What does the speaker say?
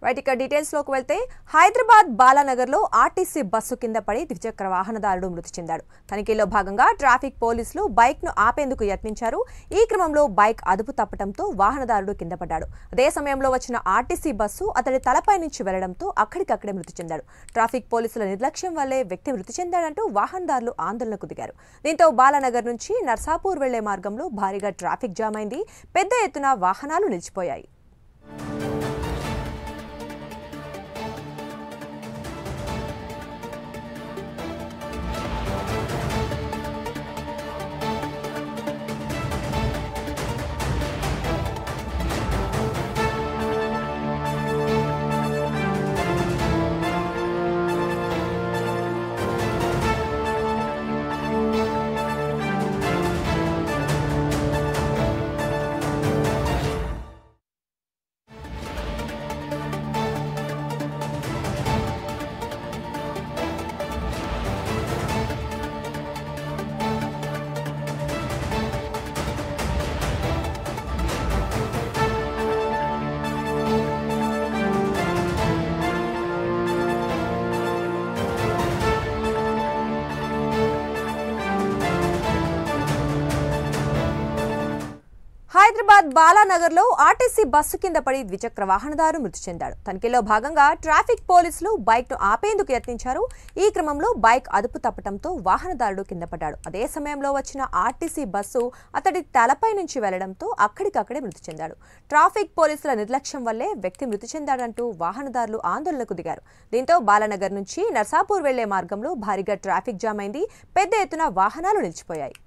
Right ఇక details లోకి వెళ్తే హైదరాబాద్ బాలానగర్ లో ఆర్టీసీ బస్సు కింద పడి ద్విచక్ర వాహనదారుడు మృతి చెందాడు. తనిఖీలో భాగంగా ట్రాఫిక్ పోలీసులు బైక్ ను ఆపేందుకు యత్నించారు. ఈ క్రమంలో బైక్ అదుపు తప్పడంతో వాహనదారుడు కింద పడ్డాడు. అదే సమయంలో వచ్చిన ఆర్టీసీ బస్సు అతడి తలపై నుంచి వెళ్లడంతో అక్కడికక్కడే మృతి చెందాడు. ట్రాఫిక్ పోలీసుల నిర్లక్ష్యం వల్లే వ్యక్తి మృతి చెందాడంటూ వాహనదారులు ఆందోళనకు దిగారు. దీంతో బాలానగర్ నుంచి నర్సాపూర్ వెళ్లే మార్గంలో భారీగా ట్రాఫిక్ జామ్ అయింది. పెద్ద ఎత్తున వాహనాలు నిలిచిపోయాయి. హైదరాబాద్ బాలానగర్ లో ఆర్టీసీ బస్సు కింద పడి ద్విచక్ర వాహనదారు మృతి చెందాడు. తనిఖీలో భాగంగా ట్రాఫిక్ పోలీసులు బైక్ ను ఆపేందుకు యత్నించారు. ఈ క్రమంలో బైక్ అదుపు తప్పడంతో వాహనదారుడు కింద పడ్డాడు. అదే సమయంలో వచ్చిన ఆర్టీసీ బస్సు అతడి తలపై నుంచి వెళ్లడంతో అక్కడికక్కడే మృతి చెందాడు. ట్రాఫిక్ పోలీసుల నిర్లక్ష్యం వల్లే వ్యక్తి మృతి చెందాడంటూ వాహనదారులు ఆందోళనకు దిగారు. దీంతో బాలానగర్ నుంచి నర్సాపూర్ వెళ్లే మార్గంలో భారీగా ట్రాఫిక్ జామ్ అయింది. పెద్ద ఎత్తున వాహనాలు నిలిచిపోయాయి.